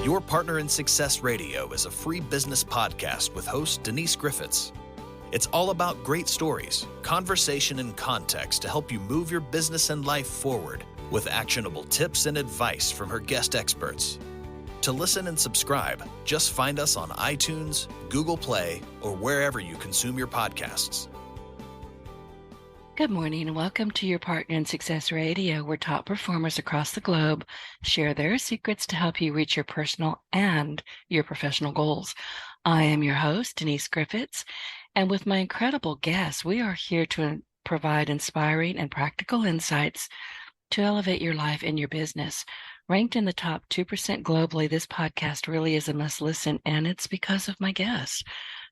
Your Partner in Success Radio is a free business podcast with host Denise Griffitts. It's all about great stories, conversation, and context to help you move your business and life forward with actionable tips and advice from her guest experts. To listen and subscribe, just find us on iTunes, Google Play, or wherever you consume your podcasts. Good morning and welcome to Your Partner in Success Radio, where top performers across the globe share their secrets to help you reach your personal and your professional goals. I am your host, Denise Griffitts, and with my incredible guests, we are here to provide inspiring and practical insights to elevate your life and your business. Ranked in the top 2% globally, this podcast really is a must listen, and it's because of my guests.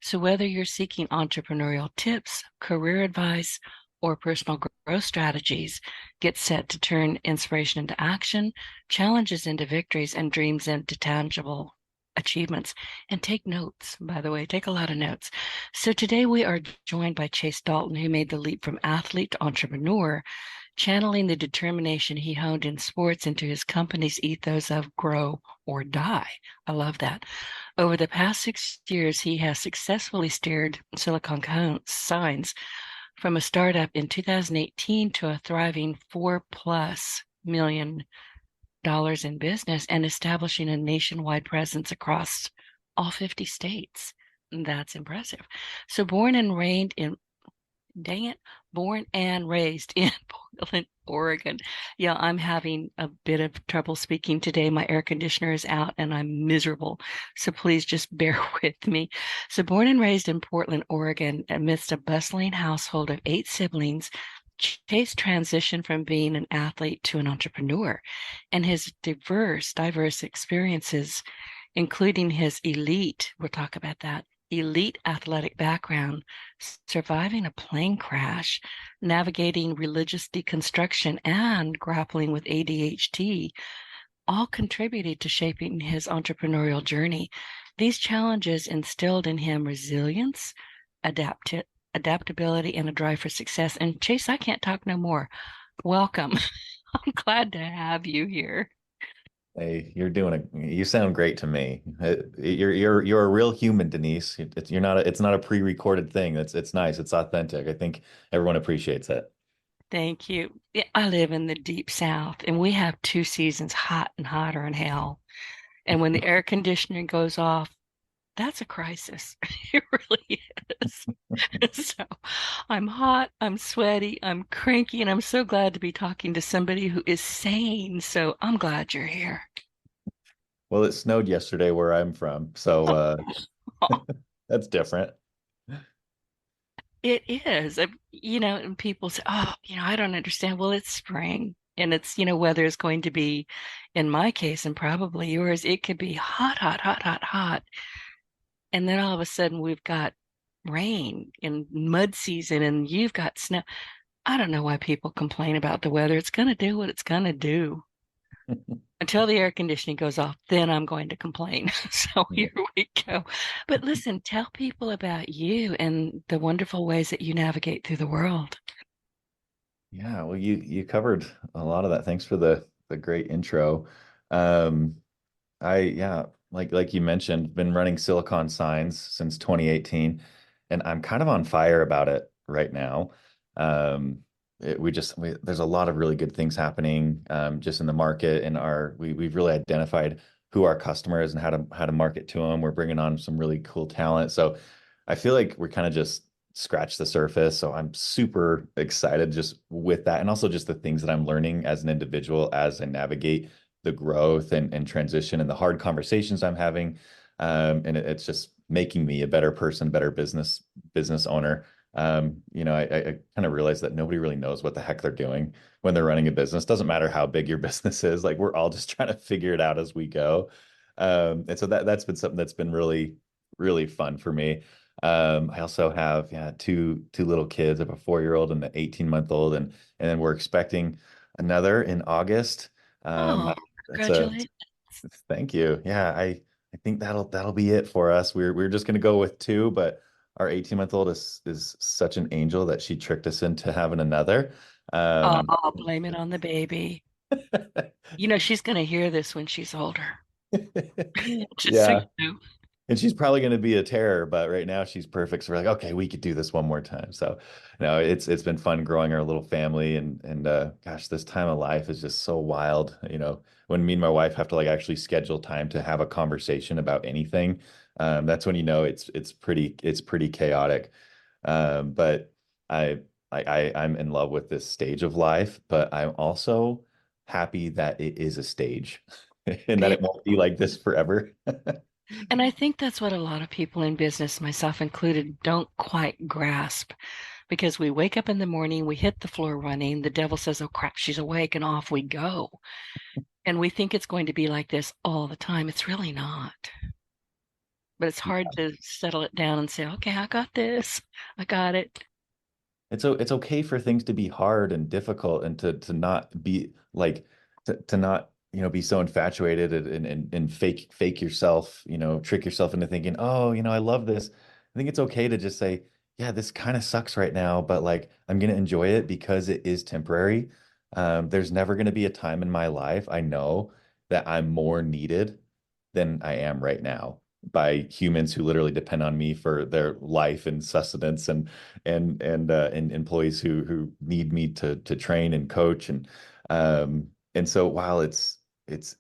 So whether you're seeking entrepreneurial tips, career advice, or personal growth strategies, get set to turn inspiration into action, challenges into victories, and dreams into tangible achievements. And take notes, by the way, take a lot of notes. So today we are joined by Chase Dalton, who made the leap from athlete to entrepreneur, channeling the determination he honed in sports into his company's ethos of grow or die. I love that. Over the past 6 years, he has successfully steered Silicon Signs from a startup in 2018 to a thriving $4+ million in business and establishing a nationwide presence across all 50 states. That's impressive. So born and raised in Portland, Oregon. Yeah, I'm having a bit of trouble speaking today. My air conditioner is out and I'm miserable. So please just bear with me. So born and raised in Portland, Oregon, amidst a bustling household of 8 siblings, Chase transitioned from being an athlete to an entrepreneur, and his diverse experiences, including his we'll talk about that, elite athletic background, surviving a plane crash, navigating religious deconstruction, and grappling with ADHD, all contributed to shaping his entrepreneurial journey. These challenges instilled in him resilience, adaptability, and a drive for success. And Chase, I can't talk no more. Welcome. I'm glad to have you here. Hey, you sound great to me. You're a real human, Denise. It's not a pre-recorded thing. It's nice. It's authentic. I think everyone appreciates it. Thank you. I live in the deep South, and we have 2 seasons, hot and hotter than hell. And when the air conditioning goes off, that's a crisis. It really is. So I'm hot, I'm sweaty, I'm cranky, and I'm so glad to be talking to somebody who is sane. So I'm glad you're here. Well, it snowed yesterday where I'm from, so that's different. It is. And people say, oh, I don't understand. Well, it's spring, and it's, weather is going to be, in my case, and probably yours, it could be hot, hot, hot, hot, hot. And then all of a sudden we've got rain and mud season and you've got snow. I don't know why people complain about the weather. It's going to do what it's going to do. Until the air conditioning goes off, then I'm going to complain. So here we go. But listen, tell people about you and the wonderful ways that you navigate through the world. Yeah, well, you covered a lot of that. Thanks for the great intro. Like you mentioned, been running Silicon Signs since 2018, and I'm kind of on fire about it right now. There's a lot of really good things happening just in the market, and we've really identified who our customer is and how to market to them. We're bringing on some really cool talent, so I feel like we're kind of just scratched the surface. So I'm super excited just with that, and also just the things that I'm learning as an individual as I navigate the growth and transition and the hard conversations I'm having. And it's just making me a better person, better business owner. I kind of realized that nobody really knows what the heck they're doing when they're running a business. Doesn't matter how big your business is. Like, we're all just trying to figure it out as we go. And so that's been something that's been really, really fun for me. I also have two little kids. I have a 4-year-old and an 18-month-old, and then we're expecting another in August. Congratulations. Thank you. Yeah, I think that'll be it for us. We're just gonna go with 2, but our 18-month-old is such an angel that she tricked us into having another. I'll blame it on the baby. She's going to hear this when she's older. Just so Yeah. you know. And she's probably going to be a terror, but right now she's perfect. So we're like, okay, we could do this one more time. So no, it's been fun growing our little family, and gosh, this time of life is just so wild. When me and my wife have to like actually schedule time to have a conversation about anything, that's when it's pretty chaotic. But I'm in love with this stage of life, but I'm also happy that it is a stage and that Yeah. it won't be like this forever. And I think that's what a lot of people in business, myself included, don't quite grasp because we wake up in the morning, we hit the floor running, the devil says, oh crap, she's awake, and off we go. And we think it's going to be like this all the time. It's really not. But it's hard to settle it down and say, okay, I got this. I got it. It's okay for things to be hard and difficult and to not be like to not be so infatuated and fake yourself, trick yourself into thinking, oh, I love this. I think it's okay to just say, yeah, this kind of sucks right now, but like I'm gonna enjoy it because it is temporary. There's never gonna be a time in my life I know that I'm more needed than I am right now by humans who literally depend on me for their life and sustenance and employees who need me to train and coach and so while it's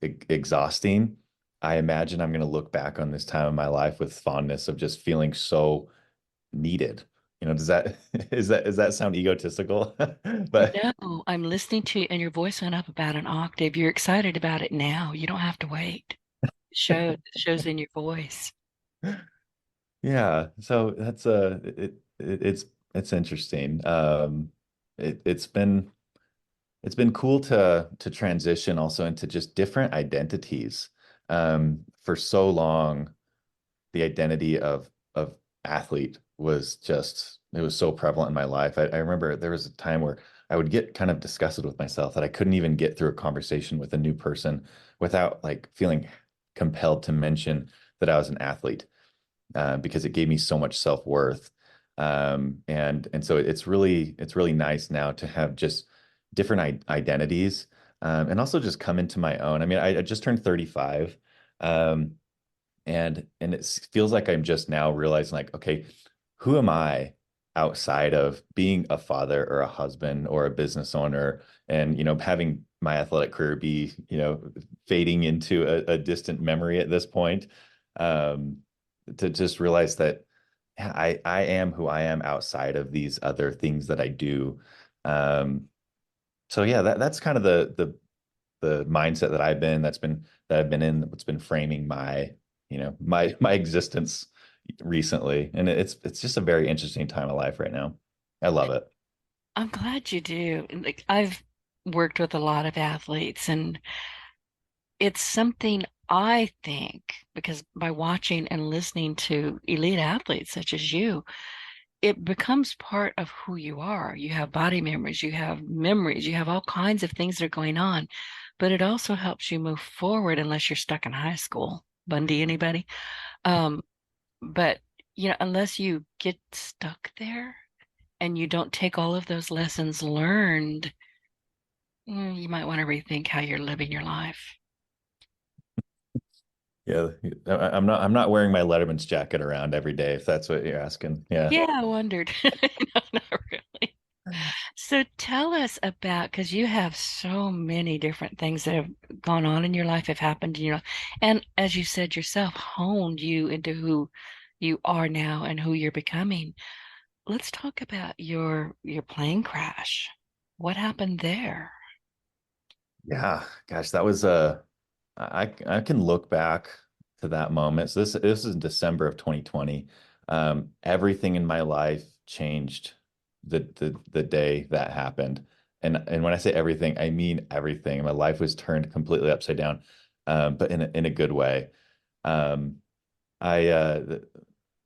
exhausting, I imagine I'm going to look back on this time of my life with fondness of just feeling so needed. Does that does that sound egotistical? But No, I'm listening to you, and your voice went up about an octave. You're excited about it now. You don't have to wait. It shows in your voice. yeah, so that's it's interesting. It's been cool to transition also into just different identities. For so long, the identity of athlete was just it was so prevalent in my life. I remember there was a time where I would get kind of disgusted with myself that I couldn't even get through a conversation with a new person without like feeling compelled to mention that I was an athlete because it gave me so much self-worth. And so it's really nice now to have just different identities and also just come into my own. I mean, I just turned 35. Um, and it feels like I'm just now realizing like, okay, who am I outside of being a father or a husband or a business owner and having my athletic career be fading into a distant memory at this point. um to just realize that yeah, I am who I am outside of these other things that I do. So yeah, that's kind of the mindset that I've been in, what's been framing my existence recently. And it's just a very interesting time of life right now. I love it. I'm glad you do. Like I've worked with a lot of athletes, and it's something I think because by watching and listening to elite athletes such as you, it becomes part of who you are. You have body memories, you have all kinds of things that are going on, but it also helps you move forward unless you're stuck in high school. Bundy, anybody? Um, but unless you get stuck there and you don't take all of those lessons learned, you might want to rethink how you're living your life. Yeah, I'm not wearing my Letterman's jacket around every day, if that's what you're asking. Yeah. Yeah, I wondered. No, not really. So tell us about, because you have so many different things that have gone on in your life, have happened, and as you said yourself, honed you into who you are now and who you're becoming. Let's talk about your plane crash. What happened there? Yeah, gosh, that was I can look back to that moment. So this is in December of 2020. Everything in my life changed the day that happened. And when I say everything, I mean everything. My life was turned completely upside down, but in a good way. Um, I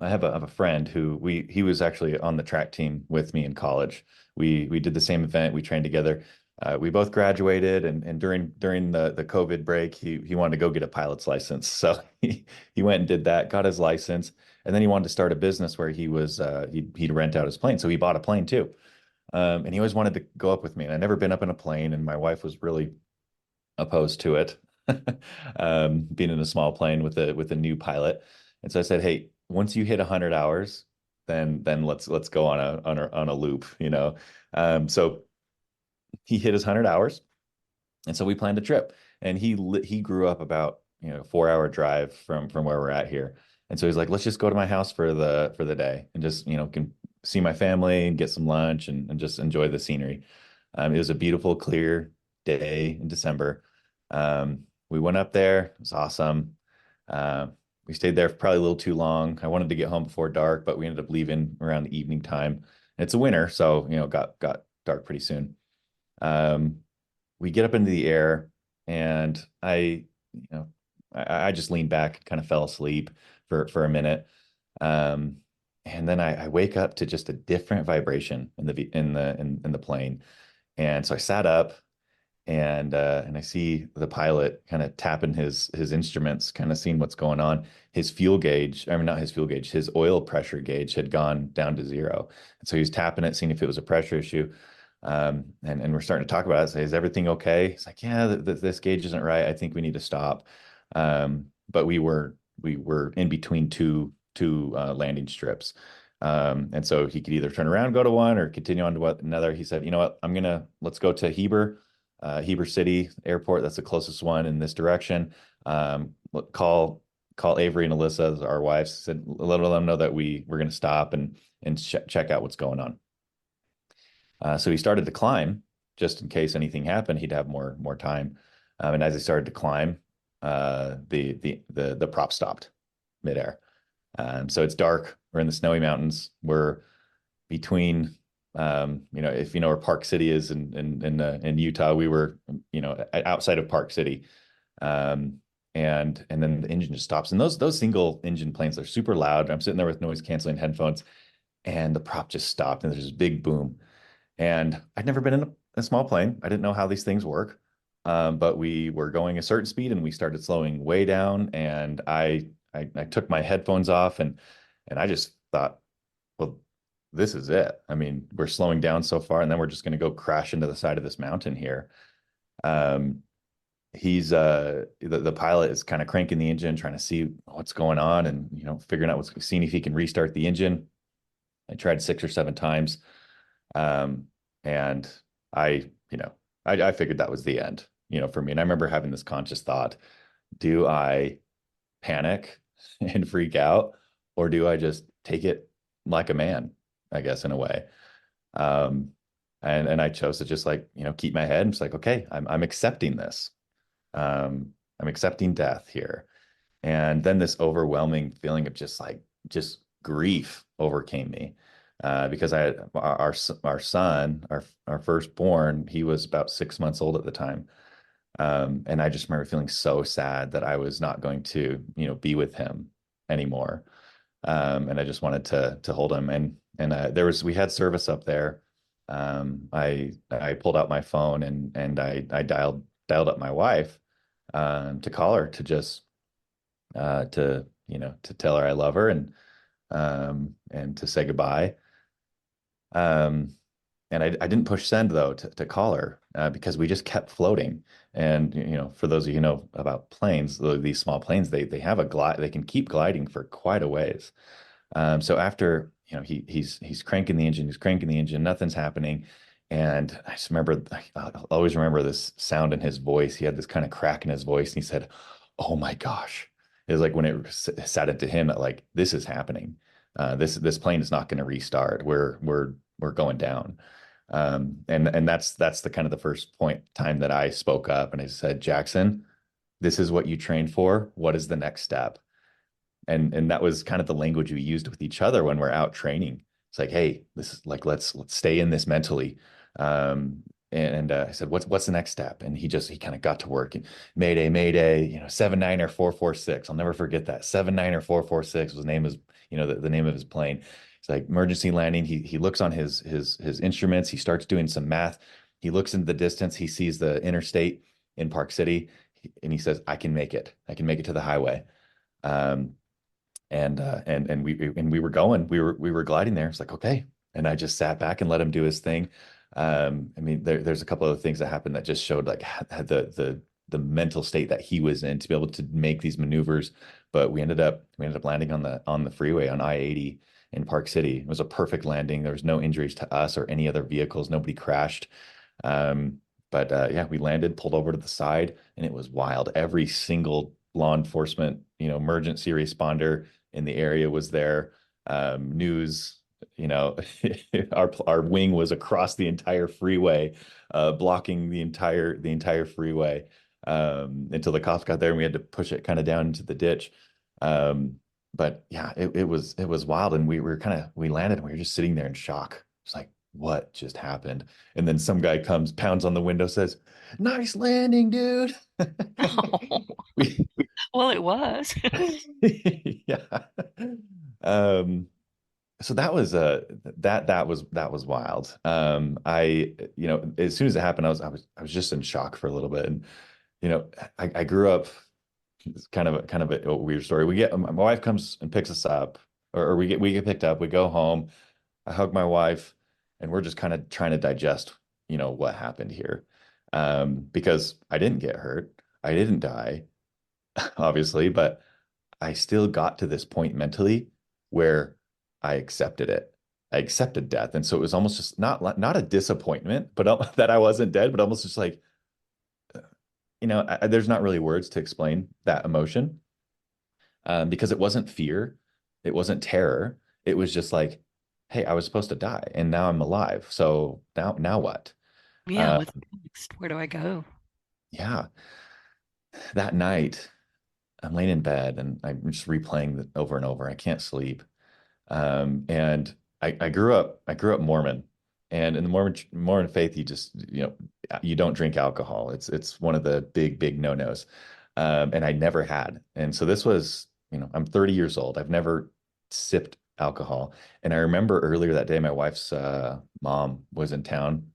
have a friend who he was actually on the track team with me in college. We did the same event. We trained together. We both graduated, and during the COVID break, he wanted to go get a pilot's license. So he went and did that, got his license, and then he wanted to start a business where he'd rent out his plane. So he bought a plane too. And he always wanted to go up with me. And I'd never been up in a plane, and my wife was really opposed to it. being in a small plane with a new pilot. And so I said, hey, once you hit 100 hours, then let's go on a loop, you know. So he hit his 100 hours, and so we planned a trip. And he grew up about, you know, 4 hour drive from where we're at here. And so he's like, let's just go to my house for the day and just, you know, can see my family and get some lunch and just enjoy the scenery. It was a beautiful, clear day in December. We went up there. It was awesome. Uh, we stayed there for probably a little too long. I wanted to get home before dark, but we ended up leaving around the evening time. It's a winter, so you know, got dark pretty soon. Um, we get up into the air, and you know, I just leaned back, kind of fell asleep for a minute. Um, and then I wake up to just a different vibration in the plane. And so I sat up, and I see the pilot kind of tapping his instruments, kind of seeing what's going on. His fuel gauge, I mean, not his fuel gauge, his oil pressure gauge had gone down to zero. And so he was tapping it, seeing if it was a pressure issue. And we're starting to talk about it. Say, is everything okay? He's like, yeah, this gauge isn't right. I think we need to stop. But we were in between two landing strips. And so he could either turn around, go to one, or continue on to another. He said, you know what, let's go to Heber City Airport. That's the closest one in this direction. Call Avery and Alyssa, our wives, said, let them know that we're going to stop and check out what's going on. So he started to climb just in case anything happened. He'd have more time. And as he started to climb, the prop stopped midair. So it's dark. We're in the snowy mountains. We're between, you know, if you know where Park City is in Utah, we were, you know, outside of Park City. And then the engine just stops. And those single engine planes are super loud. I'm sitting there with noise canceling headphones, and the prop just stopped, and there's this big boom. And I'd never been in a small plane. I didn't know how these things work. But we were going a certain speed, and we started slowing way down. And I took my headphones off, and I just thought, well, this is it. I mean, we're slowing down so far, and then we're just going to go crash into the side of this mountain here. He's the pilot is kind of cranking the engine, trying to see what's going on, and you know, figuring out seeing if he can restart the engine. I tried 6 or 7 times, and I figured that was the end, you know, for me. And I remember having this conscious thought: do I panic and freak out, or do I just take it like a man, I guess, in a way? And I chose to just, like, you know, keep my head and just like, okay, I'm accepting this. I'm accepting death here. And then this overwhelming feeling of just grief overcame me. Because our son, our firstborn, he was about 6 months old at the time. And I just remember feeling so sad that I was not going to, you know, be with him anymore. And I just wanted to hold him. And we had service up there. I pulled out my phone, and I dialed up my wife, to call her, to just to tell her I love her, and to say goodbye. And I didn't push send, though, to call her, because we just kept floating. And, you know, for those of you who know about planes, these small planes, they have a glide, they can keep gliding for quite a ways. So after, you know, he's cranking the engine, nothing's happening. And I just remember, I'll always remember this sound in his voice. He had this kind of crack in his voice, and he said, "Oh my gosh." It was like when it sat into him that, like, this is happening. This plane is not going to restart. We're going down. And that's the kind of the first time that I spoke up, and I said, "Jackson, this is what you trained for. What is the next step?" And that was kind of the language we used with each other when we're out training. It's like, hey, this is like, let's stay in this mentally. I said, what's the next step? And he kind of got to work. And Mayday, you know, 79er 446. I'll never forget that. 79er 446 was the name of, you know, the name of his plane. It's like emergency landing. He looks on his instruments. He starts doing some math. He looks into the distance. He sees the interstate in Park City, and he says, I can make it. I can make it to the highway. And we were going. We were gliding there. It's like, okay. And I just sat back and let him do his thing. I mean, there's a couple of things that happened that just showed, like, the the mental state that he was in to be able to make these maneuvers. But we ended up landing on the freeway on I-80 in Park City. It was a perfect landing. There was no injuries to us or any other vehicles. Nobody crashed. But yeah, we landed, pulled over to the side, and it was wild. Every single law enforcement, emergency responder in the area was there. News, our wing was across the entire freeway, blocking the entire freeway, until the cops got there and we had to push it kind of down into the ditch. But yeah, it was wild, and we landed and we were just sitting there in shock. It's like, what just happened? And then some guy comes, pounds on the window, says, "Nice landing, dude." Oh, We, well, it was. yeah. So that was wild. As soon as it happened, I was just in shock for a little bit. And I grew up. It's kind of a weird story. My wife comes and picks us up, or we get picked up. We go home. I hug my wife, and we're just kind of trying to digest, what happened here, because I didn't get hurt, I didn't die, obviously, but I still got to this point mentally where I accepted it. I accepted death, and so it was almost just not a disappointment, but that I wasn't dead, but almost just like, there's not really words to explain that emotion, because it wasn't fear, it wasn't terror. It was just like, hey, I was supposed to die, and now I'm alive. So now what? Yeah, Uh, what's next? Where do I go? yeah, that night I'm laying in bed and I'm just replaying it over and over. I can't sleep. And I grew up Mormon, and in the Mormon faith, you don't drink alcohol. It's one of the big no-nos. And I never had. And so this was, I'm 30 years old. I've never sipped alcohol. And I remember earlier that day, my wife's mom was in town.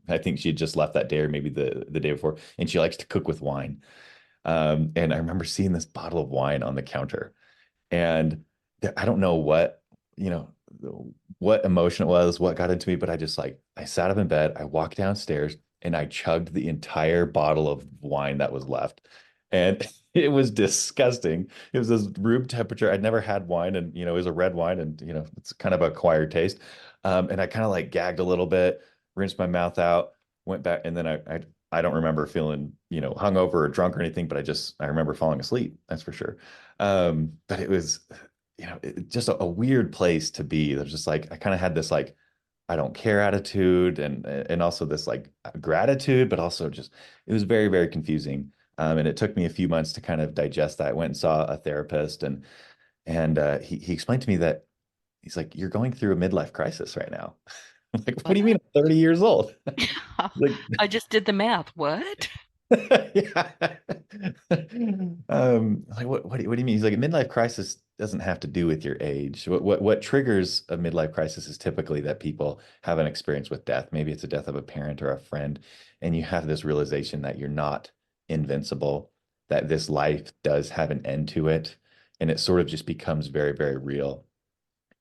I think she had just left that day, or maybe the day before, and she likes to cook with wine. And I remember seeing this bottle of wine on the counter, and I don't know you know, what emotion it was, what got into me, but I sat up in bed, I walked downstairs, and I chugged the entire bottle of wine that was left. And it was disgusting. It was this room temperature. I'd never had wine, and it was a red wine, and it's kind of acquired taste. And I kind of like gagged a little bit, rinsed my mouth out, went back, and then I don't remember feeling, hungover or drunk or anything, but I remember falling asleep. That's for sure. But it was, just a weird place to be. There's just like, I kind of had this like, I don't care attitude, and also this like gratitude, but also just, it was very, very confusing. And it took me a few months to kind of digest that. I went and saw a therapist, and he explained to me that he's like, "You're going through a midlife crisis right now." I'm like, "What do you mean? I'm 30 years old?" Like, I just did the math. What? yeah. Like what do you mean? He's like, a midlife crisis doesn't have to do with your age. What triggers a midlife crisis is typically that people have an experience with death. Maybe it's a death of a parent or a friend, and you have this realization that you're not invincible, that this life does have an end to it, and it sort of just becomes very, very real.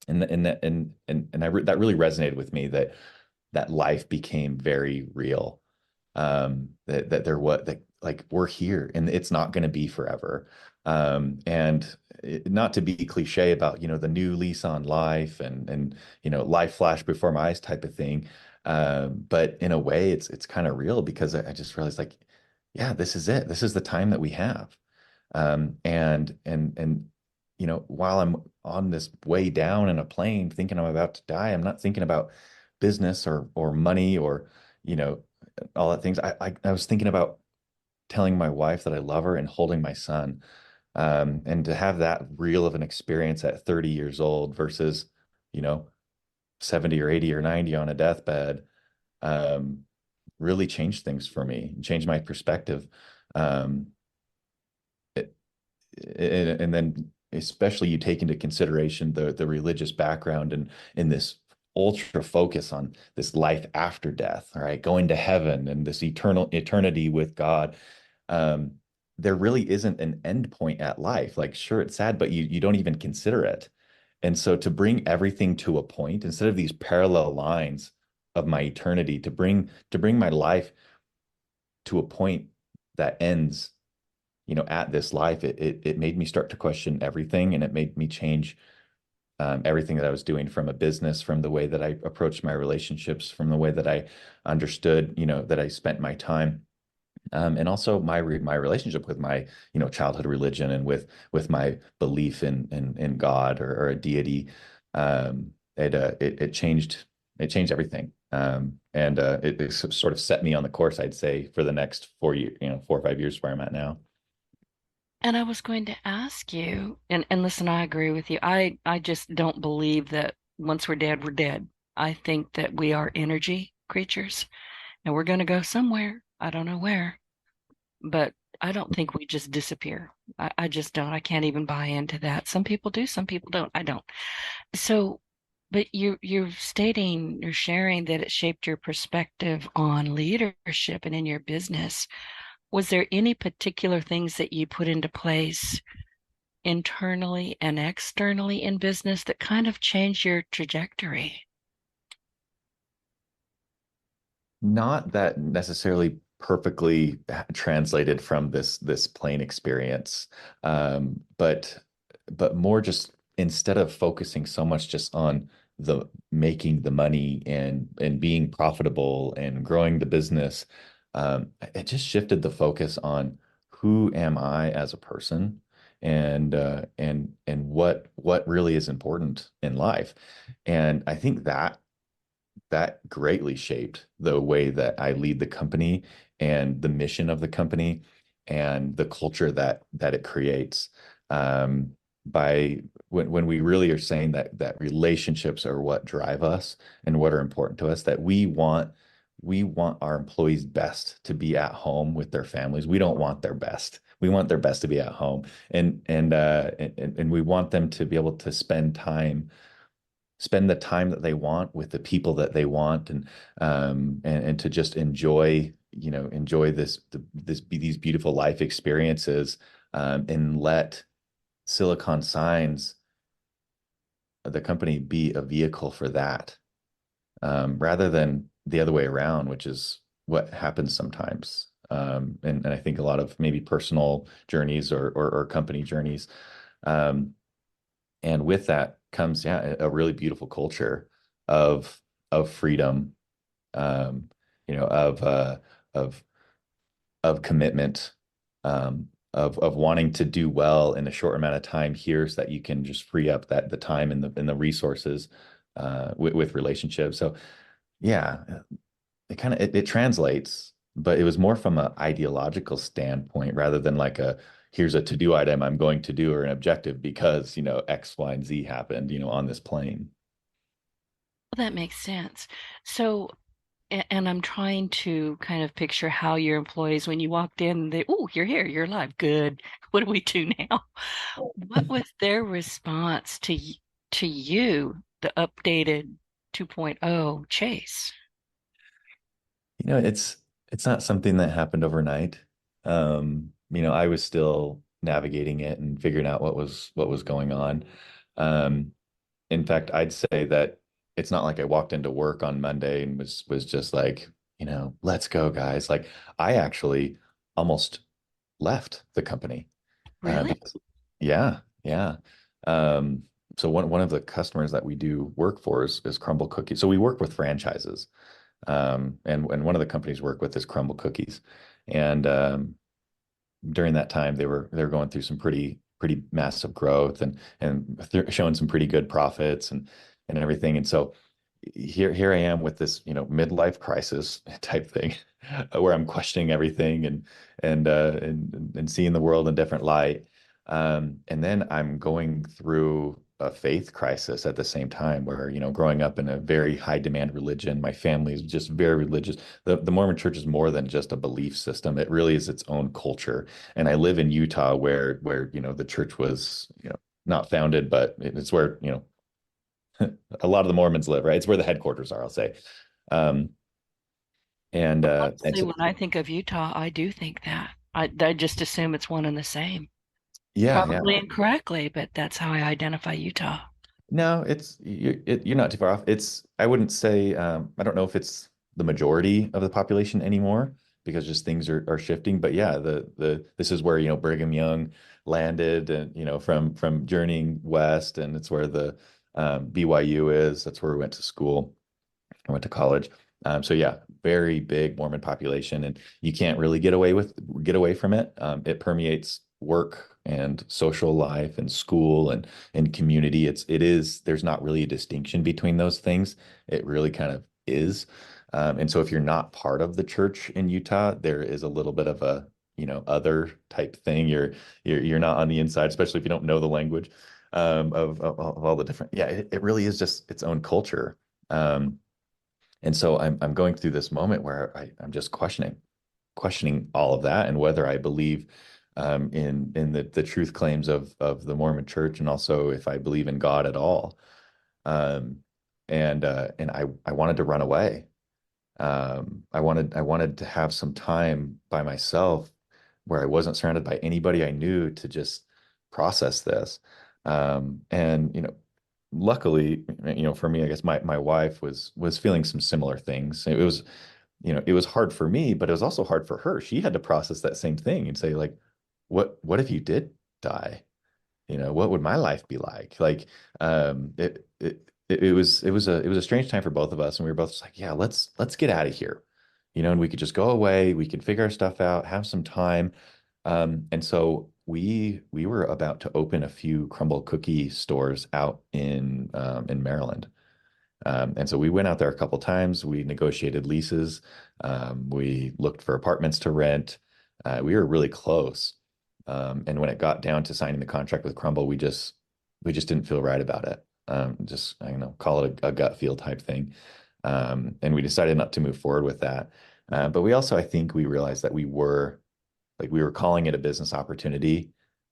That really resonated with me, that life became very real. That there was, that like, we're here and it's not going to be forever. Not to be cliche about, the new lease on life, and life flash before my eyes type of thing. But in a way, it's kind of real, because I just realized, like, yeah, this is it. This is the time that we have. While I'm on this way down in a plane thinking I'm about to die, I'm not thinking about business or money, or, you know, all that things. I was thinking about telling my wife that I love her and holding my son. And to have that real of an experience at 30 years old versus, you know, 70 or 80 or 90 on a deathbed, um, really changed things for me, changed my perspective. Um, it, and then especially you take into consideration the religious background, and in this ultra focus on this life after death, right? Going to heaven and this eternity with God. Um, there really isn't an end point at life. Like, sure, it's sad, but you don't even consider it. And so to bring everything to a point, instead of these parallel lines of my eternity, to bring my life to a point that ends, at this life, it made me start to question everything, and it made me change everything that I was doing from a business, from the way that I approached my relationships, from the way that I understood, that I spent my time, and also my relationship with my childhood religion, and with my belief in God, or a deity. It changed everything, and it sort of set me on the course, I'd say, for the next 4 years, 4 or 5 years where I'm at now. And I was going to ask you, and listen, I agree with you. I just don't believe that once we're dead, we're dead. I think that we are energy creatures and we're going to go somewhere. I don't know where, but I don't think we just disappear. I just don't. I can't even buy into that. Some people do, some people don't. I don't. So, but you're sharing that it shaped your perspective on leadership and in your business. Was there any particular things that you put into place internally and externally in business that kind of changed your trajectory? Not that necessarily perfectly translated from this plain experience, but more just, instead of focusing so much just on the making the money and being profitable and growing the business, it just shifted the focus on who am I as a person, and what really is important in life. And I think that greatly shaped the way that I lead the company, and the mission of the company, and the culture that it creates. By when we really are saying that relationships are what drive us and what are important to us, that we want our employees' best to be at home with their families. We don't want their best. We want their best to be at home, and we want them to be able to spend the time that they want with the people that they want, and to just enjoy these beautiful life experiences, and let Silicon Signs, the company, be a vehicle for that, rather than the other way around, which is what happens sometimes. And I think a lot of maybe personal journeys, or company journeys. And with that comes, yeah, a really beautiful culture of freedom, um, you know, of uh, of of commitment, of wanting to do well in a short amount of time here, so that you can just free up the time and the resources, with relationships. So yeah, it translates, but it was more from an ideological standpoint, rather than like here's a to-do item I'm going to do, or an objective, because X, Y, and Z happened, on this plane. Well, that makes sense. So, and I'm trying to kind of picture how your employees, when you walked in, oh, you're here, you're alive. Good. What do we do now? What was their response to you, the updated 2.0 Chase? It's not something that happened overnight. I was still navigating it and figuring out what was going on. Um, in fact, I'd say that it's not like I walked into work on Monday and was just like, let's go, guys. Like, I actually almost left the company, Really? because yeah, yeah. Um, so one of the customers that we do work for is Crumble Cookies. So we work with franchises. And one of the companies we work with is Crumble Cookies. And during that time, they were going through some pretty massive growth, and showing some pretty good profits, and everything. And so here I am with this midlife crisis type thing, where I'm questioning everything, and seeing the world in different light. And then I'm going through a faith crisis at the same time, where growing up in a very high demand religion, my family is just very religious. The Mormon Church is more than just a belief system. It really is its own culture. And I live in Utah, where the church was not founded, but it's where a lot of the Mormons live, right? It's where the headquarters are, I'll say. Um, and Honestly, so, when I think of Utah, I do think that. I just assume it's one and the same. yeah, yeah. Probably incorrectly, but that's how I identify Utah. No, you're not too far off. I wouldn't say, I don't know if it's the majority of the population anymore, because just things are shifting. But yeah, this is where, Brigham Young landed, and, from journeying west, and it's where the BYU is. That's where we went to school. I went to college. So yeah, very big Mormon population, and you can't really get away from it. It permeates work and social life and school and community. There's not really a distinction between those things. It really kind of is. And so if you're not part of the church in Utah, there is a little bit of a, other type thing. You're not on the inside, especially if you don't know the language of all the different. Yeah, it really is just its own culture. And so I'm going through this moment where I'm just questioning all of that, and whether I believe in the truth claims of the Mormon Church, and also if I believe in God at all. Um, and I wanted to run away. I wanted to have some time by myself where I wasn't surrounded by anybody I knew, to just process this. And luckily, for me, I guess my wife was feeling some similar things. It was hard for me, but it was also hard for her. She had to process that same thing and say, like, what if you did die? What would my life be like? Like, it was a strange time for both of us, and we were both just like, yeah, let's get out of here. And we could just go away, we could figure our stuff out, have some time. And so we were about to open a few crumble cookie stores out in Maryland. And so we went out there a couple times. We negotiated leases. We looked for apartments to rent. We were really close. And when it got down to signing the contract with Crumble, we just didn't feel right about it. Just, I don't know, call it a gut feel type thing. And we decided not to move forward with that. But we also, I think, we realized that we were calling it a business opportunity.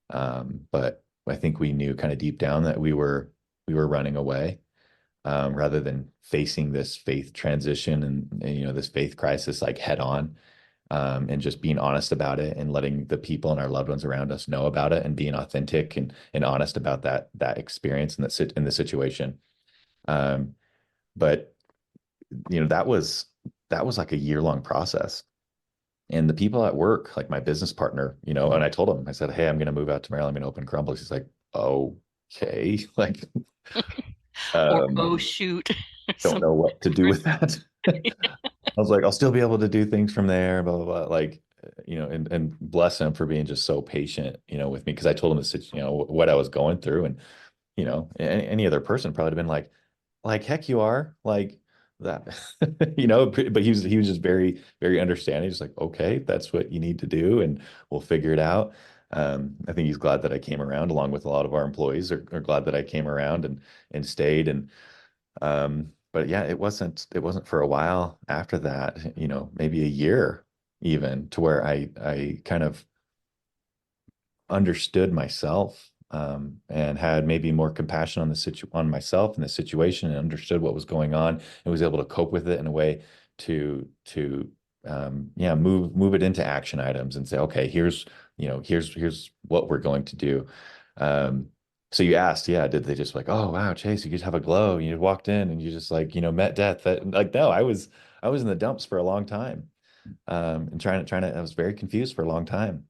But I think we knew kind of deep down that we were running away, rather than facing this faith transition, and this faith crisis like head on, and just being honest about it, and letting the people and our loved ones around us know about it, and being authentic and honest about that experience and in the situation. Um, but that was like a year-long process. And the people at work, like my business partner, and I told him, I said, hey, I'm going to move out to Maryland. I'm going to open Crumble. He's like, okay, like, Or, um, oh, shoot. don't Some know what to do different. with that. I was like, I'll still be able to do things from there, blah, blah, blah. Like, and bless him for being just so patient, with me. Cause I told him what I was going through. And, any other person probably would have been like, heck you are, like that, but he was just very, very understanding. Just like, okay, that's what you need to do, and we'll figure it out. I think he's glad that I came around, along with a lot of our employees are glad that I came around and stayed. But yeah, it wasn't for a while after that, maybe a year even, to where I kind of understood myself, and had maybe more compassion on myself and the situation, and understood what was going on, and was able to cope with it in a way to yeah, move it into action items, and say, okay, here's what we're going to do. Um, so you asked, yeah, did they just like, oh wow, Chase, you just have a glow, you walked in and you just like, met death? Like, no, I was in the dumps for a long time, and I was very confused for a long time.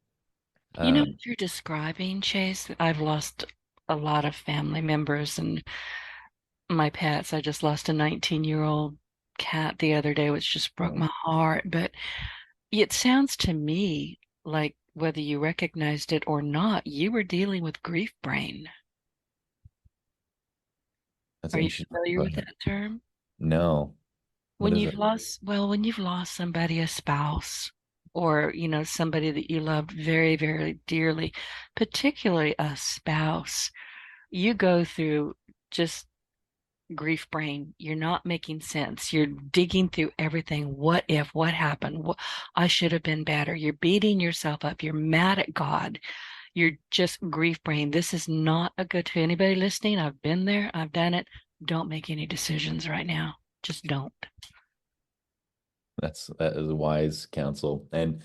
Um, What you're describing, Chase, I've lost a lot of family members and my pets. I just lost a 19-year-old cat the other day, which just broke my heart. But it sounds to me like, whether you recognized it or not, you were dealing with grief brain. that's Are you interesting. familiar with that term? No, what When is you've it? lost, well, when you've lost somebody, a spouse, or, somebody that you loved very, very dearly, particularly a spouse, you go through just grief brain. You're not making sense. You're digging through everything. What if, what happened? I should have been better. You're beating yourself up. You're mad at God. You're just grief brain. This is not a good, to anybody listening. I've been there. I've done it. Don't make any decisions right now. Just don't. That is wise counsel. And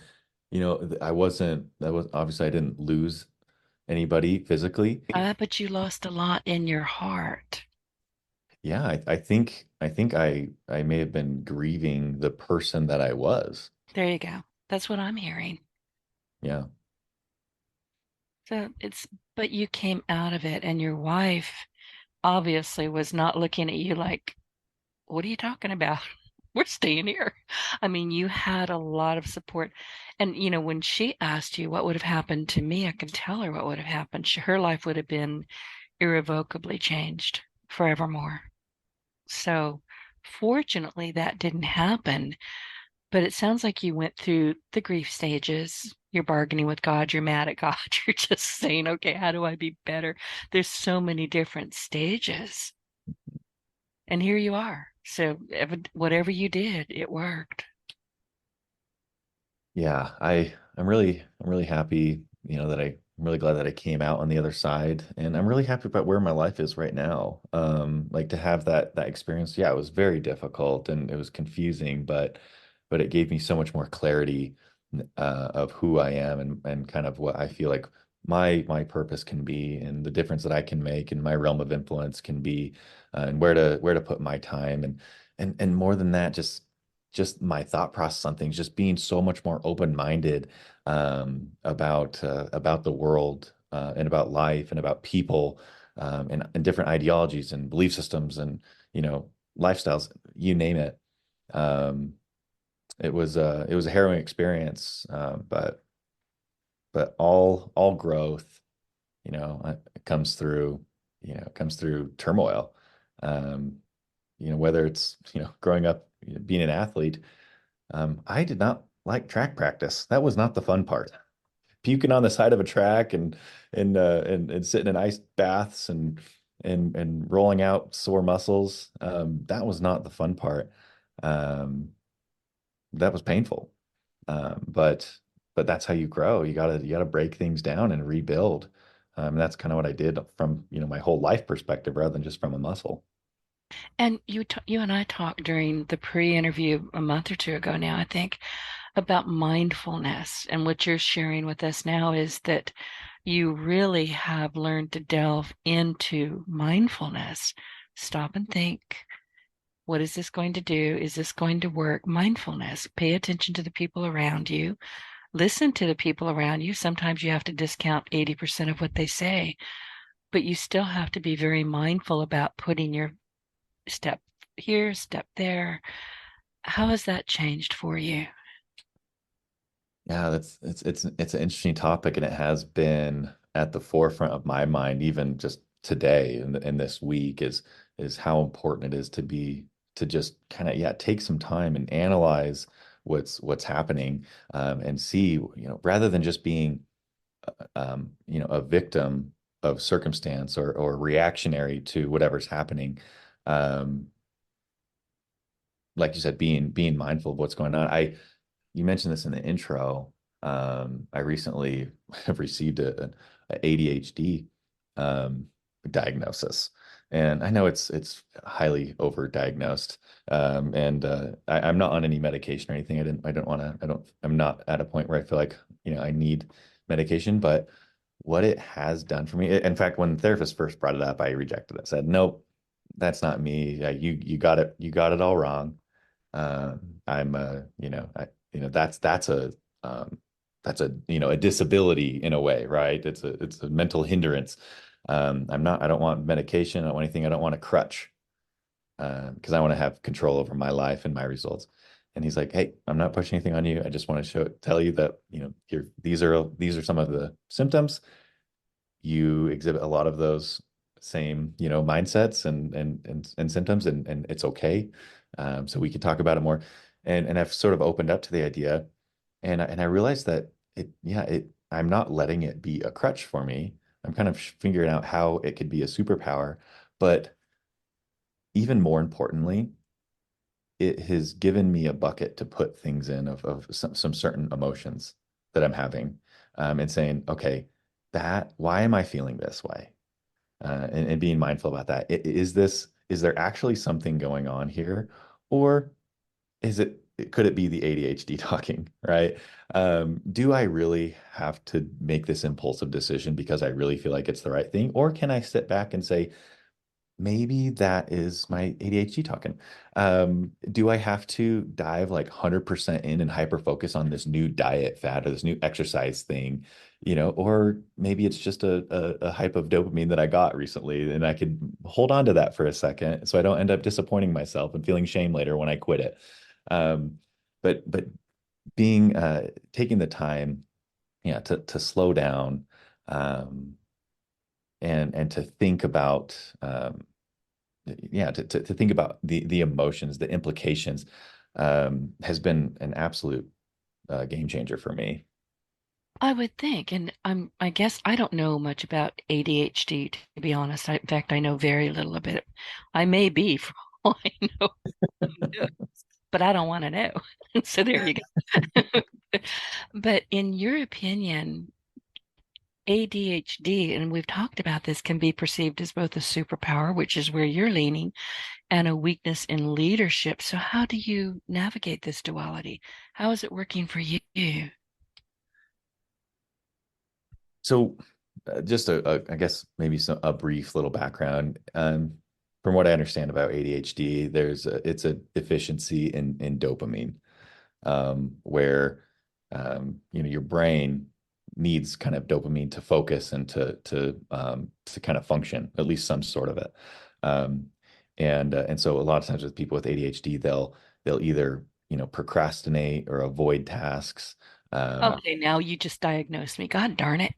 that was obviously, I didn't lose anybody physically. But you lost a lot in your heart. Yeah, I think I may have been grieving the person that I was. There you go. That's what I'm hearing. Yeah. So but you came out of it, and your wife obviously was not looking at you like, what are you talking about? We're staying here. I mean, you had a lot of support. And, when she asked you what would have happened to me, I can tell her what would have happened. Her life would have been irrevocably changed forevermore. So, fortunately, that didn't happen. But it sounds like you went through the grief stages. You're bargaining with God. You're mad at God. You're just saying, okay, how do I be better? There's so many different stages. And here you are. So whatever you did, it worked. Yeah, I'm really happy, that I'm really glad that I came out on the other side, and I'm really happy about where my life is right now. Like to have that experience, yeah, it was very difficult and it was confusing, but it gave me so much more clarity of who I am and kind of what I feel like my purpose can be and the difference that I can make and my realm of influence can be, and where to put my time and more than that, just my thought process on things, just being so much more open-minded about the world and about life and about people and different ideologies and belief systems and lifestyles, you name it. Um, it was a harrowing experience, but all growth, comes through comes through turmoil. Um, whether it's growing up being an athlete. I did not like track practice. That was not the fun part. Puking on the side of a track and sitting in ice baths and rolling out sore muscles. That was not the fun part. Um, that was painful. But that's how you grow. You gotta break things down and rebuild. That's kind of what I did from my whole life perspective rather than just from a muscle. And you and I talked during the pre-interview a month or two ago now, I think, about mindfulness. And what you're sharing with us now is that you really have learned to delve into mindfulness. Stop and think. What is this going to do? Is this going to work? Mindfulness. Pay attention to the people around you. Listen to the people around you. Sometimes you have to discount 80% of what they say, but you still have to be very mindful about putting your step here, step there. How has that changed for you? Yeah, it's an interesting topic, and it has been at the forefront of my mind, even just today and this week is how important it is to just kind of take some time and analyze what's happening, and see, rather than just being a victim of circumstance or reactionary to whatever's happening. Um, like you said, being mindful of what's going on. You mentioned this in the intro. I recently have received a ADHD um, diagnosis, and I know it's highly overdiagnosed. And I'm not on any medication or anything. I don't want to. I'm not at a point where I feel like I need medication. But what it has done for me, in fact, when the therapist first brought it up, I rejected it. Said, nope, that's not me. You got it. You got it all wrong. I'm um, that's a disability in a way, right? It's a mental hindrance. I don't want medication. I don't want anything. I don't want a crutch, because I want to have control over my life and my results. And he's like, hey, I'm not pushing anything on you. I just want to tell you that, these are some of the symptoms. You exhibit a lot of those same, mindsets and symptoms, and it's okay. So we could talk about it more. And I've sort of opened up to the idea, and I realized that I'm not letting it be a crutch for me. I'm kind of figuring out how it could be a superpower, but even more importantly, it has given me a bucket to put things in of some certain emotions that I'm having, and saying, okay, why am I feeling this way? And being mindful about that. Is there actually something going on here? Or could it be the ADHD talking, right? Do I really have to make this impulsive decision because I really feel like it's the right thing? Or can I sit back and say, maybe that is my ADHD talking. Do I have to dive like 100% in and hyper focus on this new diet fad or this new exercise thing, or maybe it's just a hype of dopamine that I got recently, and I could hold on to that for a second so I don't end up disappointing myself and feeling shame later when I quit it. Um, but being taking the time, yeah, to slow down, um, and to think about, yeah, to think about the emotions, the implications, has been an absolute game changer for me. I would think, and I guess I don't know much about ADHD, to be honest. In fact, I know very little about it. I may be, for all I know, but I don't want to know. So there you go. But in your opinion, ADHD, and we've talked about this, can be perceived as both a superpower, which is where you're leaning, and a weakness in leadership. So how do you navigate this duality? How is it working for you? So, just I guess maybe a brief little background. From what I understand about ADHD, it's a deficiency in dopamine, where your brain needs kind of dopamine to focus and to kind of function, at least some sort of it. Um, and so a lot of times with people with ADHD, they'll either procrastinate or avoid tasks. Okay, now you just diagnosed me. God darn it.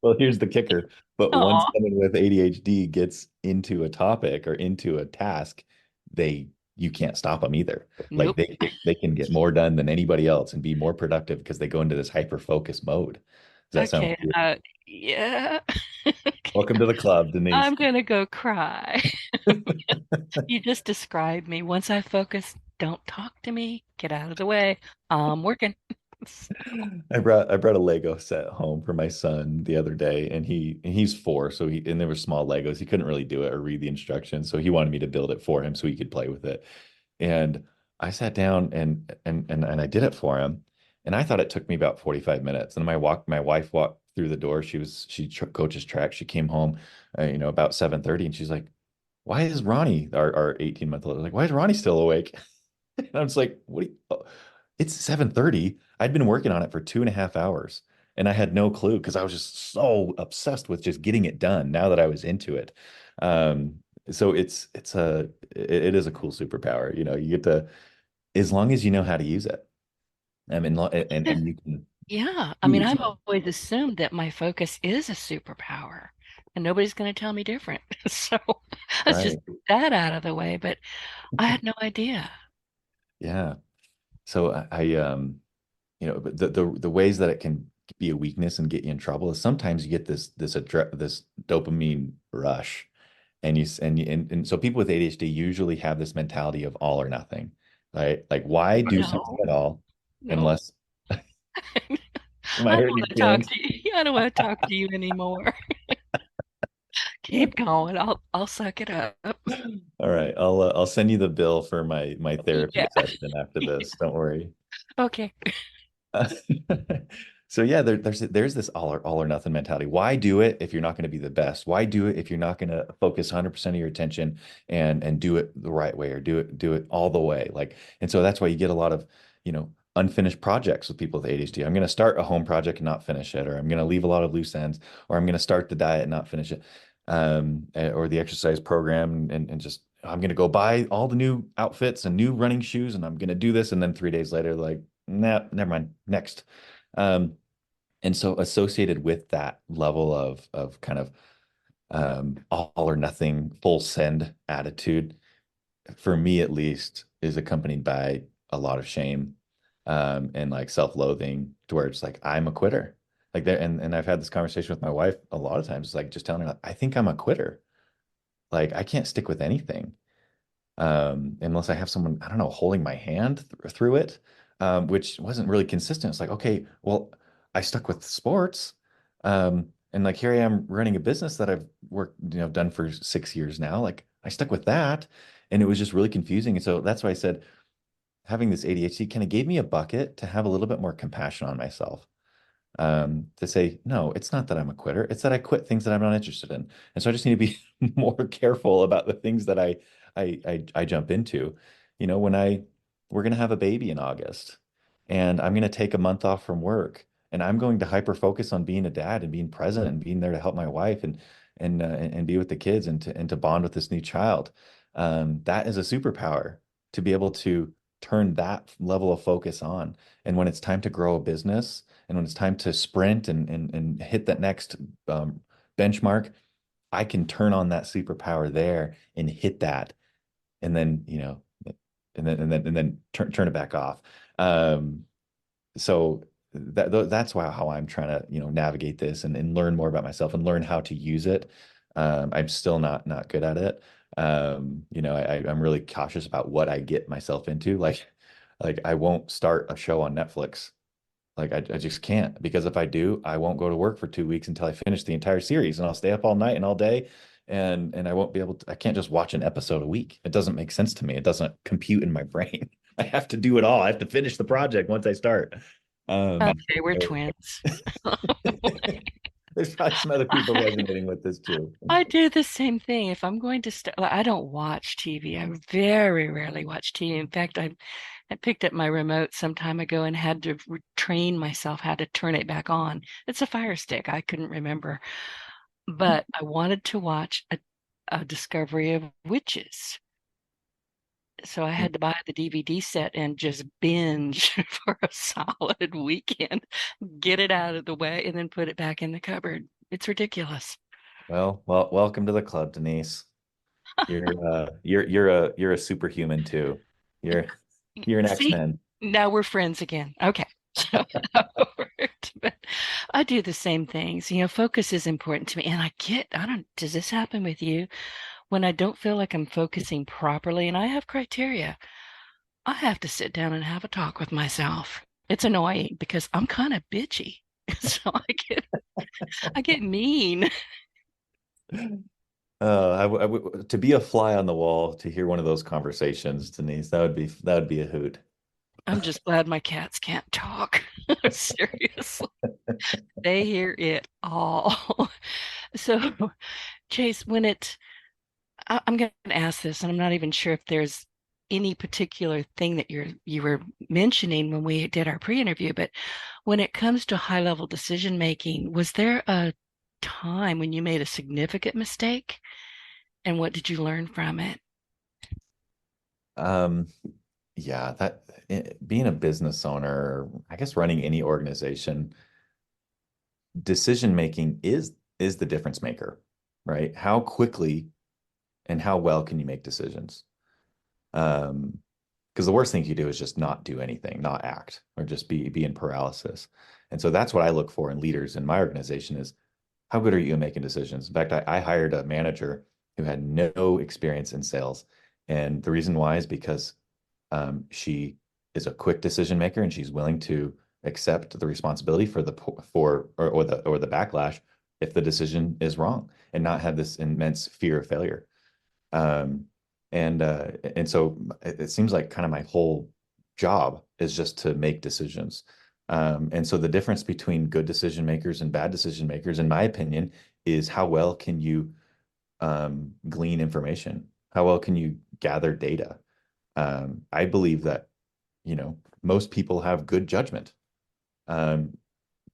Well, here's the kicker. But once Oh, someone with ADHD gets into a topic or into a task, they you can't stop them either. Like nope. they can get more done than anybody else and be more productive because they go into this hyper focus mode. Does that sound Okay, familiar? yeah. Okay. Welcome to the club, Denise. I'm gonna go cry. You just described me. Once I focus, don't talk to me. Get out of the way. I'm working. I brought a Lego set home for my son the other day, and he's 4, so and there were small Legos. He couldn't really do it or read the instructions, so he wanted me to build it for him so he could play with it. And I sat down and I did it for him, and I thought it took me about 45 minutes. And my wife walked through the door. She coaches track. She came home, about 7:30, and she's like, "Why is Ronnie, our 18-month-old, like, why is Ronnie still awake?" And I was like, "What? It's 7:30. I'd been working on it for 2.5 hours, and I had no clue because I was just so obsessed with just getting it done now that I was into it. So it is a cool superpower. You get to, as long as you know how to use it. I mean, and you can Yeah, I mean, use I've it, always assumed that my focus is a superpower, and nobody's going to tell me different. So let's just right? get that out of the way. But I had no idea. Yeah. So but the ways that it can be a weakness and get you in trouble is sometimes you get this dopamine rush, and so people with ADHD usually have this mentality of all or nothing, right? Like, why do something No, at all no, unless am I I don't hurting want your to talk feelings? to you. I don't want to talk to you anymore. Keep going. I'll suck it up. All right, I'll send you the bill for my therapy Yeah. session after this. Don't worry. Okay. Uh, so yeah, there's this all or nothing mentality. Why do it if you're not going to be the best? Why do it if you're not going to focus 100% of your attention and do it the right way, or do it all the way? Like, and so that's why you get a lot of, unfinished projects with people with ADHD. I'm going to start a home project and not finish it, or I'm going to leave a lot of loose ends, or I'm going to start the diet and not finish it, or the exercise program, and just I'm going to go buy all the new outfits and new running shoes, and I'm going to do this, and then 3 days later, like, nah, never mind. Next. Um, and so associated with that level of kind of all or nothing, full send attitude, for me at least, is accompanied by a lot of shame, and like self-loathing, to where it's like I'm a quitter. Like there, and I've had this conversation with my wife a lot of times, like just telling her, like, I think I'm a quitter. Like I can't stick with anything, unless I have someone, I don't know, holding my hand through it, which wasn't really consistent. It's like, okay, well, I stuck with sports. And like here I am running a business that I've done for 6 years now. Like I stuck with that. And it was just really confusing. And so that's why I said having this ADHD kind of gave me a bucket to have a little bit more compassion on myself. to say, no, it's not that I'm a quitter. It's that I quit things that I'm not interested in. And so I just need to be more careful about the things that I jump into. You know, we're going to have a baby in August, and I'm going to take a month off from work, and I'm going to hyper focus on being a dad and being present and being there to help my wife and be with the kids and to bond with this new child. That is a superpower, to be able to turn that level of focus on. And when it's time to grow a business, and when it's time to sprint and hit that next benchmark, I can turn on that superpower there and hit that, and then turn it back off. Um, so that's why how I'm trying to navigate this and learn more about myself and learn how to use it. I'm still not good at it. I'm really cautious about what I get myself into. Like I won't start a show on Netflix. Like I just can't, because if I do, I won't go to work for 2 weeks until I finish the entire series, and I'll stay up all night and all day, and I won't be able to. I can't just watch an episode a week. It doesn't make sense to me. It doesn't compute in my brain. I have to do it all. I have to finish the project once I start. Okay, we're So twins. there's probably some other people resonating with this too. I do the same thing. If I'm going to start, I don't watch TV. I very rarely watch TV. In fact, I picked up my remote some time ago and had to train myself how to turn it back on. It's a Fire Stick. I couldn't remember, but I wanted to watch a Discovery of Witches. So I had to buy the DVD set and just binge for a solid weekend, get it out of the way, and then put it back in the cupboard. It's ridiculous. Well, welcome to the club, Denise. You're a superhuman too. You're you're an See, X-Men. now we're friends again. Okay. So that worked. But I do the same things. Focus is important to me. And does this happen with you? When I don't feel like I'm focusing properly and I have criteria, I have to sit down and have a talk with myself. It's annoying because I'm kind of bitchy. So I get mean. To be a fly on the wall to hear one of those conversations, Denise, that would be a hoot. I'm just glad my cats can't talk. Seriously. They hear it all. So, Chase, I'm going to ask this, and I'm not even sure if there's any particular thing that you were mentioning when we did our pre-interview, but when it comes to high-level decision making, was there a time when you made a significant mistake, and what did you learn from it? Um, yeah, being a business owner, I guess running any organization, decision making is the difference maker, right? How quickly and how well can you make decisions? Um, because the worst thing you do is just not do anything, not act, or just be in paralysis. And so that's what I look for in leaders in my organization is, how good are you at making decisions? In fact, I hired a manager who had no experience in sales. And the reason why is because she is a quick decision maker, and she's willing to accept the responsibility or the backlash if the decision is wrong, and not have this immense fear of failure. Um, and so it seems like kind of my whole job is just to make decisions. And so the difference between good decision makers and bad decision makers, in my opinion, is how well can you glean information? How well can you gather data? I believe that, most people have good judgment. Um,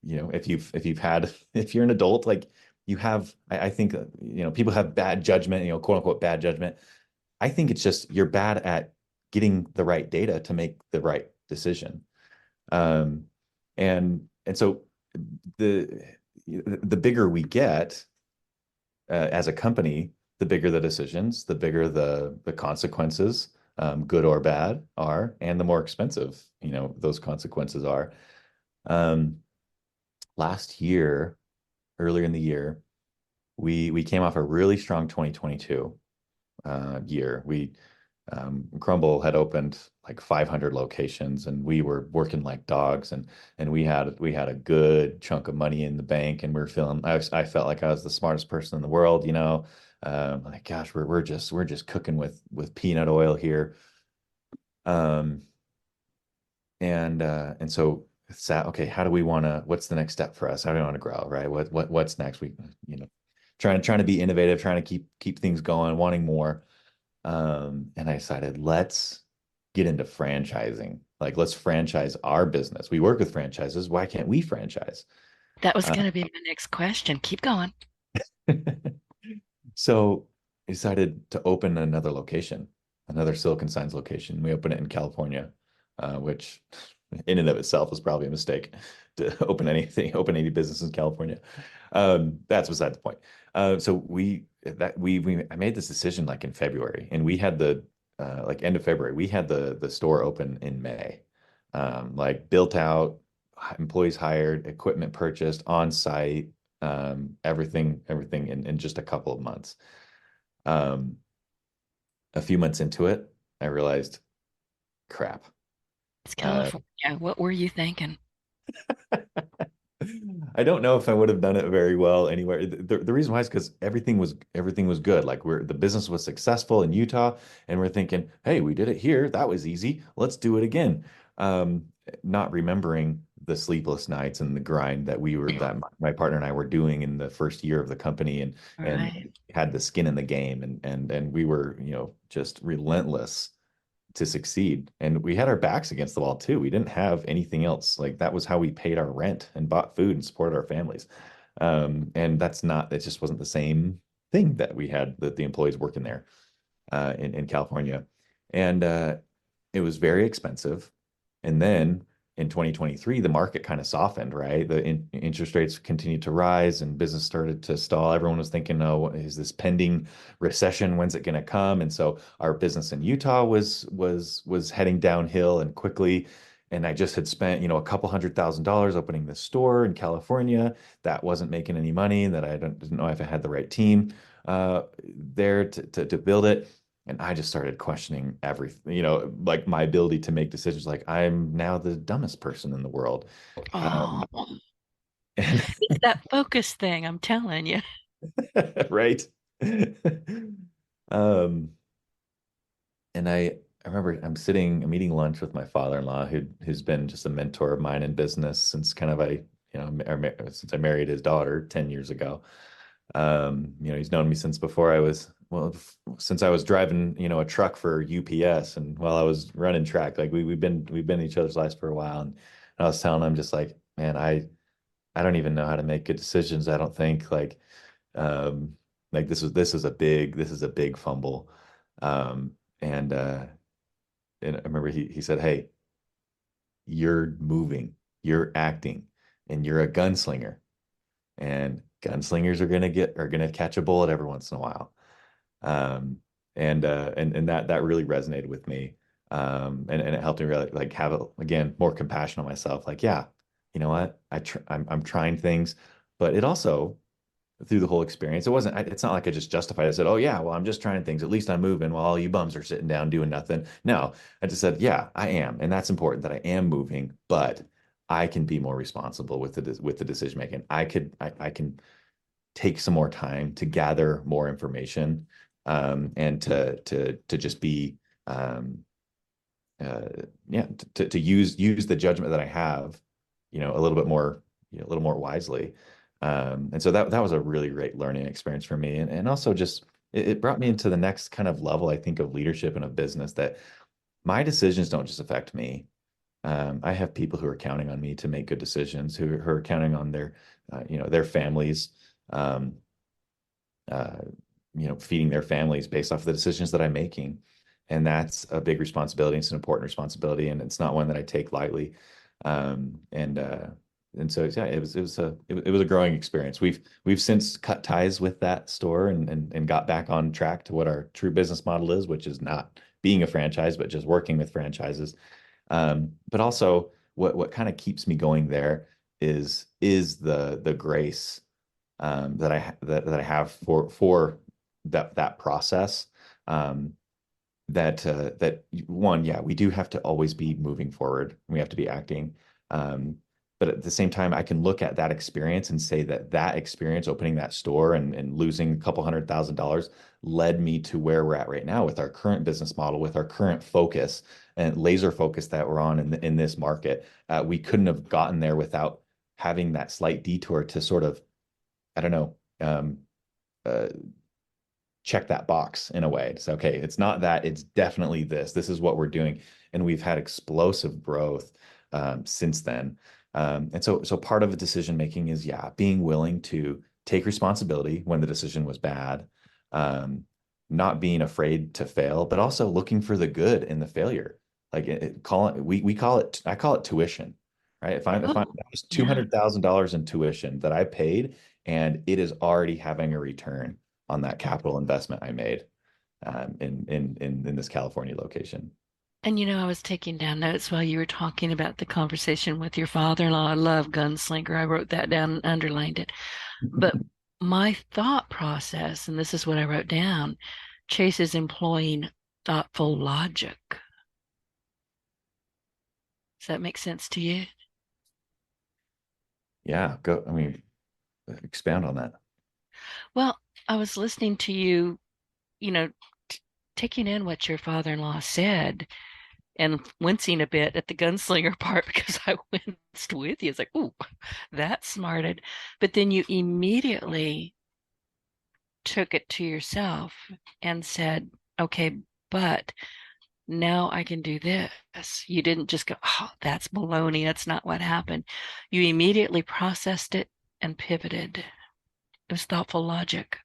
if you're an adult, like you have, I think, people have bad judgment, quote unquote, bad judgment. I think it's just you're bad at getting the right data to make the right decision. Um, and so the the bigger we get as a company, the bigger the decisions, the bigger the consequences, good or bad, are, and the more expensive, those consequences are. Um, Last year, earlier in the year, we came off a really strong 2022 year. Crumble had opened like 500 locations, and we were working like dogs, and we had a good chunk of money in the bank, and I felt like I was the smartest person in the world, like, gosh, we're just cooking with peanut oil here. Um, and so okay, how do we want to, what's the next step for us? How do we want to grow, right? What's next? We, trying to be innovative, trying to keep things going, wanting more. And I decided, let's get into franchising. Like, let's franchise our business. We work with franchises. Why can't we franchise? That was Uh, going to be my next question. Keep going. so I decided to open another location, another Silicon Signs location. We opened it in California, which in and of itself was probably a mistake to open any business in California. That's beside the point. So I made this decision like in February, and we had the like end of February, we had the store open in May, like built out, employees hired, equipment purchased on site, everything in just a couple of months. Um, a few months into it, I realized, crap. It's Uh, California. What were you thinking? I don't know if I would have done it very well anywhere. The reason why is because everything was good. Like the business was successful in Utah, and we're thinking, hey, we did it here. That was easy. Let's do it again. Um, Not remembering the sleepless nights and the grind that my partner and I were doing in the first year of the company, and Right. had the skin in the game, and we were, just relentless to succeed. And we had our backs against the wall too. We didn't have anything else. Like that was how we paid our rent and bought food and supported our families. And it just wasn't the same thing that we had that the employees working there in California. And it was very expensive. And then in 2023, the market kind of softened, right? The interest rates continued to rise and business started to stall. Everyone was thinking, oh, is this pending recession? When's it going to come? And so our business in Utah was heading downhill and quickly. And I just had spent, a couple $100,000 opening this store in California that wasn't making any money, that I didn't know if I had the right team there to build it. And I just started questioning everything, like my ability to make decisions. Like I'm now the dumbest person in the world. Oh, And it's that focus thing, I'm telling you. right. Um, and I remember I'm eating lunch with my father-in-law who's been just a mentor of mine in business since since I married his daughter 10 years ago. He's known me since before since I was driving, a truck for UPS, and while I was running track, like we've been in each other's lives for a while. And I was telling him just like, man, I don't even know how to make good decisions. I don't think um, like this is a big fumble. Um, and I remember he said, hey, you're moving, you're acting, and you're a gunslinger, and gunslingers are gonna catch a bullet every once in a while. Um, and that really resonated with me. And it helped me really like have again more compassion on myself. Like, yeah, you know what? I'm trying things, but it also through the whole experience, it's not like I just justified it. I said, oh yeah, well, I'm just trying things. At least I'm moving while all you bums are sitting down doing nothing. No, I just said, yeah, I am. And that's important that I am moving, but I can be more responsible with the decision making. I can take some more time to gather more information, and to just be uh, yeah to use the judgment that I have, a little bit more, a little more wisely. And so that was a really great learning experience for me, and also just it brought me into the next kind of level, I think, of leadership in a business, that my decisions don't just affect me. I have people who are counting on me to make good decisions, who are counting on their families, um, uh, feeding their families based off of the decisions that I'm making. And that's a big responsibility. It's an important responsibility, and it's not one that I take lightly. Um, and uh, and so yeah, it was a growing experience. We've since cut ties with that store, and got back on track to what our true business model is, which is not being a franchise, but just working with franchises. But also what kind of keeps me going there is the grace, that I have for that process. That one, yeah, we do have to always be moving forward. We have to be acting. But at the same time, I can look at that experience and say that that experience, opening that store and losing a couple $100,000, led me to where we're at right now with our current business model, with our current focus and laser focus that we're on in this market. We couldn't have gotten there without having that slight detour to sort of, I don't know, uh, check that box in a way. It's okay. It's not that, it's definitely this. This is what we're doing. And we've had explosive growth since then. And so part of the decision making is, yeah, being willing to take responsibility when the decision was bad, not being afraid to fail, but also looking for the good in the failure. Like we call it, I call it tuition, right? If I'm Oh, it's yeah. $200,000 in tuition that I paid, and it is already having a return on that capital investment I made in this California location. And I was taking down notes while you were talking about the conversation with your father-in-law. I love gunslinger. I wrote that down and underlined it. But my thought process, and this is what I wrote down, Chase is employing thoughtful logic. Does that make sense to you? Yeah, go. I mean, expound on that. Well, I was listening to you, you know, taking in what your father-in-law said and wincing a bit at the gunslinger part because I winced with you. It's like, ooh, that's smarted. But then you immediately took it to yourself and said, okay, but now I can do this. You didn't just go, oh, that's baloney. That's not what happened. You immediately processed it and pivoted. It was thoughtful logic.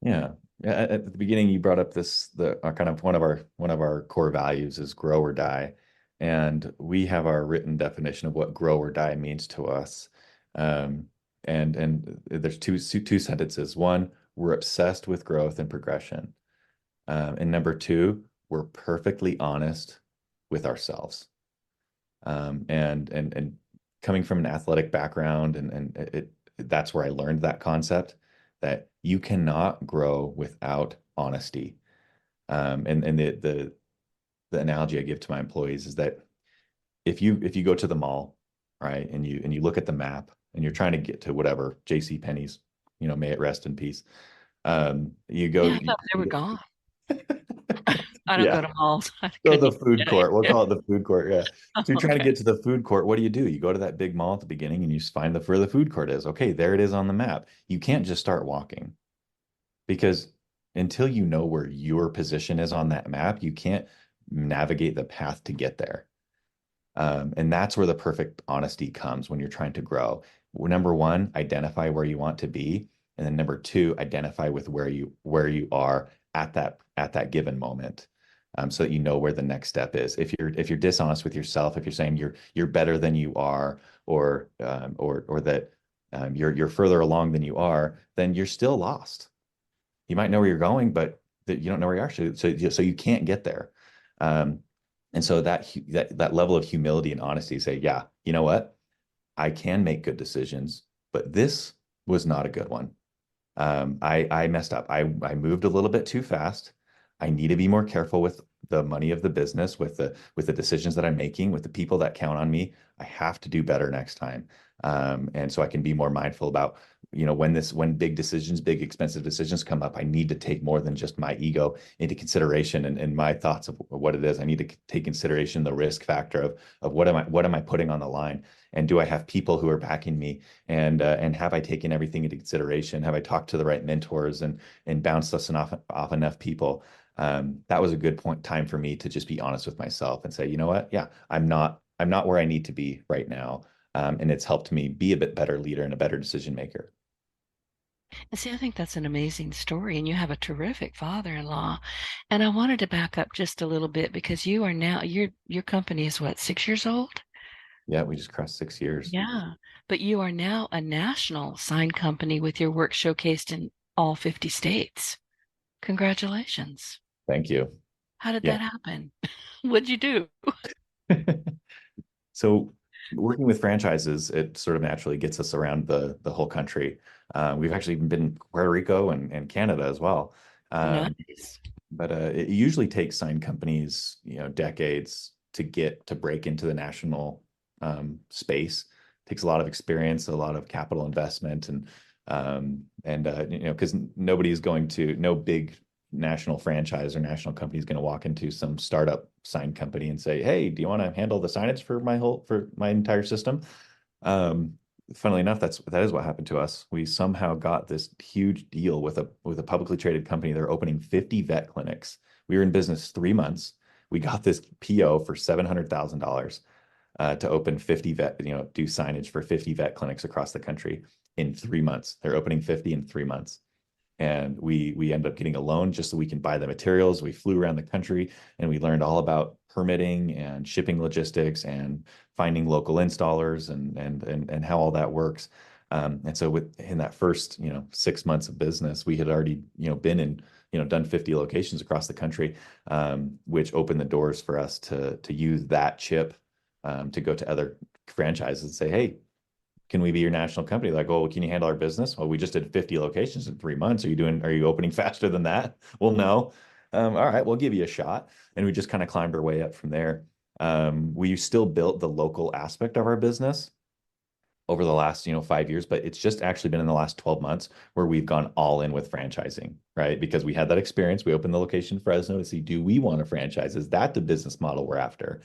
Yeah. Yeah, at the beginning, you brought up the kind of one of our core values is grow or die, and we have our written definition of what grow or die means to us. Um, and there's two sentences. One, we're obsessed with growth and progression, and number two, we're perfectly honest with ourselves. And coming from an athletic background, and that's where I learned that concept that you cannot grow without honesty. And the analogy I give to my employees is that if you go to the mall, right, and you look at the map and you're trying to get to whatever J.C. Penney's, may it rest in peace. You go, Yeah, I thought they were gone. I don't yeah. go to malls. I So couldn't the even food tell you. court, we'll call it the food court. Yeah. So you're trying to Okay. get to the food court. What do? You go to that big mall at the beginning and you find where the food court is. Okay, there it is on the map. You can't just start walking because until you know where your position is on that map, you can't navigate the path to get there. And that's where the perfect honesty comes when you're trying to grow. Well, number one, identify where you want to be, and then number two, identify with where you are at that given moment, so that you know where the next step is. If you're dishonest with yourself, if you're saying you're better than you are, or that you're further along than you are, then you're still lost. You might know where you're going, but that you don't know where you are. So you can't get there. Um, and so that level of humility and honesty, say, yeah, you know what? I can make good decisions, but this was not a good one. I messed up. I moved a little bit too fast. I need to be more careful with the money of the business, with the decisions that I'm making, with the people that count on me. I have to do better next time. And so I can be more mindful about, when big expensive decisions come up, I need to take more than just my ego into consideration and my thoughts of what it is. I need to take consideration the risk factor of what am I putting on the line, and do I have people who are backing me, and have I taken everything into consideration? Have I talked to the right mentors and bounced us off enough people? That was a good time for me to just be honest with myself and say, you know what? Yeah, I'm not where I need to be right now. And it's helped me be a bit better leader and a better decision maker. And see, I think that's an amazing story, and you have a terrific father-in-law. And I wanted to back up just a little bit because you are now your company is what, 6 years old? Yeah, we just crossed 6 years. Yeah, but you are now a national sign company with your work showcased in all 50 states. Congratulations. Thank you. How did Yeah. that happen? What'd you do? So working with franchises, it sort of naturally gets us around the whole country. We've actually been in Puerto Rico and Canada as well. Um, Nice. but it usually takes sign companies, decades to break into the national space. takes a lot of experience, a lot of capital investment, because no big national franchise or national company is going to walk into some startup sign company and say, "Hey, do you want to handle the signage for my entire system?" Funnily enough, that is what happened to us. We somehow got this huge deal with a publicly traded company. They're opening 50 vet clinics. We were in business 3 months. We got this PO for $700,000 to open 50 do signage for 50 vet clinics across the country in 3 months. They're opening 50 in 3 months. And we end up getting a loan just so we can buy the materials. We flew around the country and we learned all about permitting and shipping logistics and finding local installers and how all that works. And so in that first 6 months of business, we had already been in done 50 locations across the country, which opened the doors for us to use that chip to go to other franchises and say, "Hey, can we be your national company?" Like, "Oh, can you handle our business?" "Well, we just did 50 locations in 3 months. Are you opening faster than that?" "Well, no." All right, we'll give you a shot. And we just kind of climbed our way up from there. We still built the local aspect of our business over the last 5 years, but it's just actually been in the last 12 months where we've gone all in with franchising, right? Because we had that experience. We opened the location in Fresno to see, do we want to franchise? Is that the business model we're after?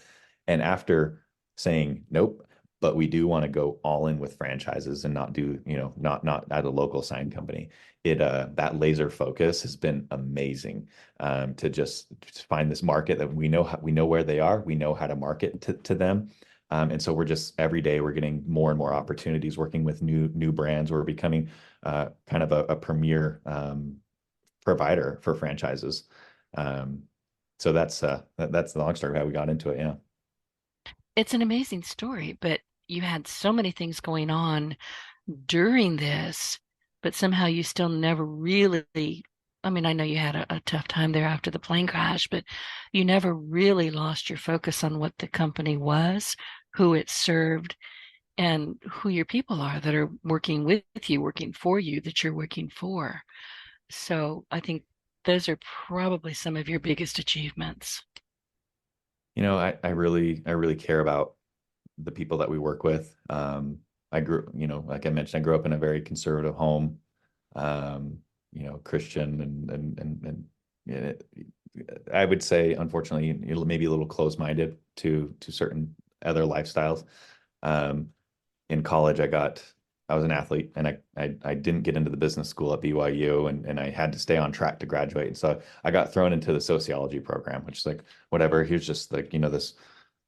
And after saying nope, but we do want to go all in with franchises and not do, not at a local sign company. That laser focus has been amazing, to just find this market that we know where they are, we know how to market to them. And so we're just every day we're getting more and more opportunities working with new brands. We're becoming kind of a premier provider for franchises. So that's the long story of how we got into it. Yeah. It's an amazing story, but you had so many things going on during this, but somehow you still never really, I mean, I know you had a tough time there after the plane crash, but you never really lost your focus on what the company was, who it served, and who your people are that are working with you, working for you, that you're working for. So I think those are probably some of your biggest achievements. I really care about the people that we work with. I grew, like I mentioned, I grew up in a very conservative home, Christian, and I would say, unfortunately, maybe a little close-minded to certain other lifestyles. In college, I was an athlete, and I didn't get into the business school at BYU, and I had to stay on track to graduate. And so I got thrown into the sociology program, which is like, whatever, here's just like,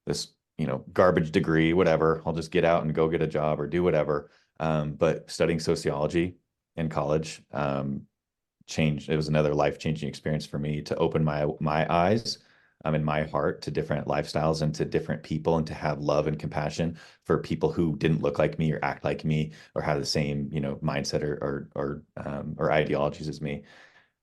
this garbage degree, whatever. I'll just get out and go get a job or do whatever. But studying sociology in college changed. It was another life-changing experience for me to open my eyes and my heart to different lifestyles and to different people, and to have love and compassion for people who didn't look like me or act like me or have the same mindset or ideologies as me.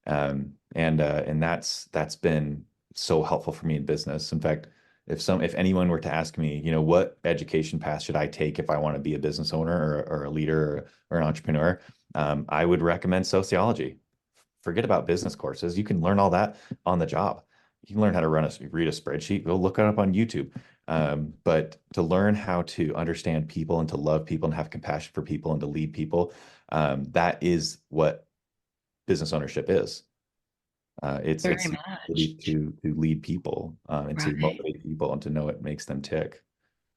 And that's been so helpful for me in business. In fact, if anyone were to ask me, what education path should I take if I want to be a business owner or a leader or an entrepreneur, I would recommend sociology. Forget about business courses. You can learn all that on the job. You can learn how to read a spreadsheet. Go look it up on YouTube. But to learn how to understand people and to love people and have compassion for people and to lead people, that is what business ownership is. It's Very the ability much. to lead people and to Right. motivate people and to know it makes them tick.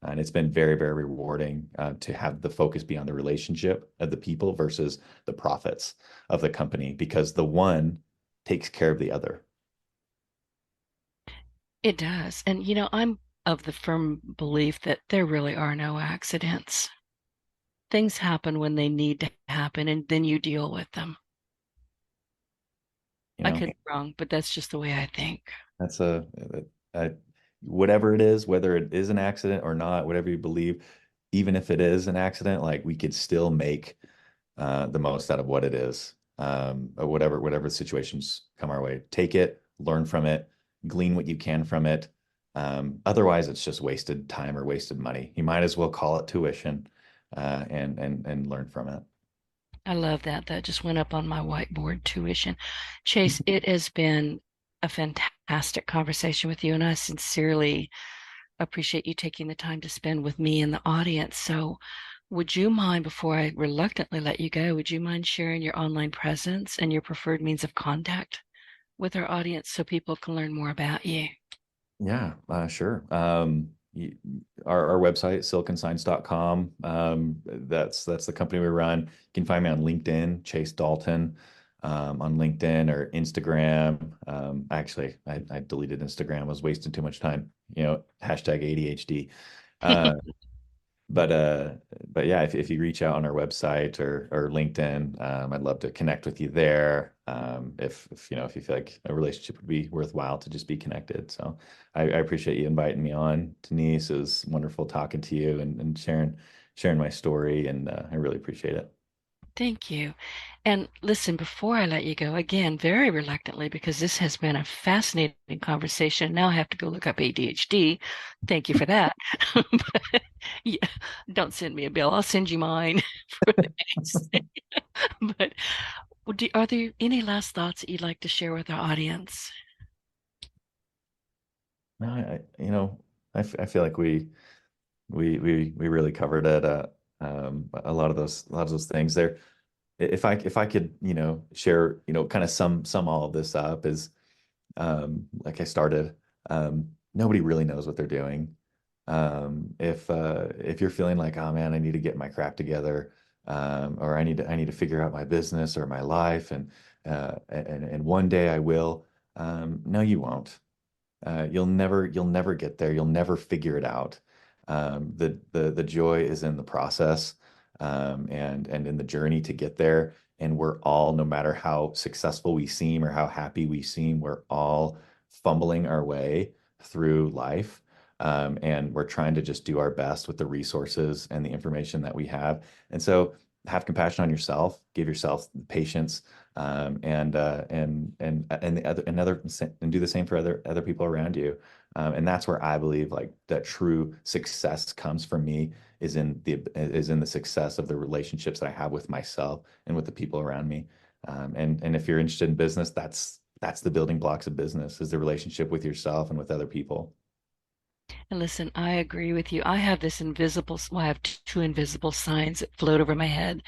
And it's been very, very rewarding to have the focus be on the relationship of the people versus the profits of the company, because the one takes care of the other. It does. And, I'm of the firm belief that there really are no accidents. Things happen when they need to happen, and then you deal with them. You I know, could be wrong, but that's just the way I think. that's a whatever it is, whether it is an accident or not, whatever you believe, even if it is an accident, like we could still make the most out of what it is, or whatever situations come our way. Take it, learn from it, glean what you can from it. Otherwise, it's just wasted time or wasted money. You might as well call it tuition, and learn from it. I love that. That just went up on my whiteboard, tuition. Chase, it has been a fantastic conversation with you, and I sincerely appreciate you taking the time to spend with me and the audience. So, Would you mind, before I reluctantly let you go, would you mind sharing your online presence and your preferred means of contact with our audience so people can learn more about you? Yeah, sure. Our website, siliconscience.com. That's the company we run. You can find me on LinkedIn, Chase Dalton, on LinkedIn or Instagram. Actually, I deleted Instagram. I was wasting too much time. Hashtag ADHD. Uh, but uh, but yeah, if you reach out on our website or LinkedIn, I'd love to connect with you there. If you feel like a relationship would be worthwhile to just be connected. So I appreciate you inviting me on, Denise. It was wonderful talking to you and sharing my story, and I really appreciate it. Thank you. And listen, before I let you go, again, very reluctantly, because this has been a fascinating conversation. Now I have to go look up ADHD. Thank you for that. But, yeah, don't send me a bill. I'll send you mine for the next. But are there any last thoughts that you'd like to share with our audience? No, I feel like we really covered it. A lot of those things there. If I could, share, kind of sum all of this up is, like I started, nobody really knows what they're doing. If you're feeling like, oh man, I need to get my crap together, or I need to figure out my business or my life, and one day I will. No, you won't. You'll never get there. You'll never figure it out. The joy is in the process, and in the journey to get there. And we're all, no matter how successful we seem or how happy we seem, we're all fumbling our way through life. And we're trying to just do our best with the resources and the information that we have. And so have compassion on yourself, give yourself patience, and do the same for other people around you. And that's where I believe like that true success comes from me is in the success of the relationships that I have with myself and with the people around me. And if you're interested in business, that's the building blocks of business is the relationship with yourself and with other people. And listen, I agree with you. I have this I have two invisible signs that float over my head.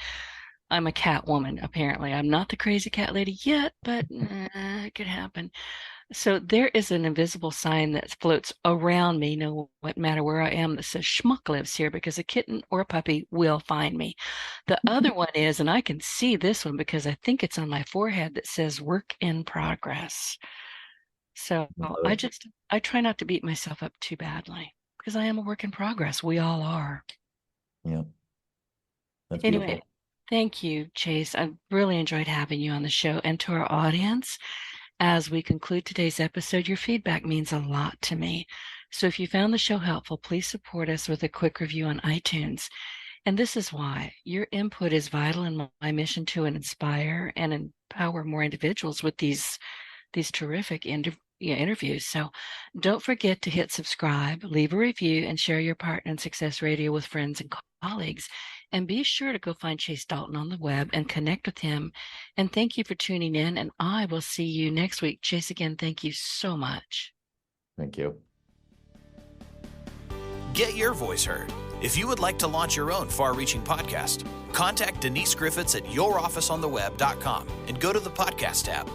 I'm a cat woman, apparently. I'm not the crazy cat lady yet, but it could happen. So there is an invisible sign that floats around me, no matter where I am, that says Schmuck lives here because a kitten or a puppy will find me. The other one is, and I can see this one because I think it's on my forehead, that says work in progress. So I try not to beat myself up too badly because I am a work in progress. We all are. Yeah, that's Anyway, beautiful. thank you, Chase. I've really enjoyed having you on the show. And to our audience, as we conclude today's episode, your feedback means a lot to me. So if you found the show helpful, please support us with a quick review on iTunes. And this is why your input is vital in my mission to inspire and empower more individuals with these terrific interviews. So don't forget to hit subscribe, leave a review, and share your Partner in Success Radio with friends and colleagues. And be sure to go find Chase Dalton on the web and connect with him. And thank you for tuning in. And I will see you next week. Chase, again, thank you so much. Thank you. Get your voice heard. If you would like to launch your own far-reaching podcast, contact Denise Griffitts at yourofficeontheweb.com and go to the podcast tab.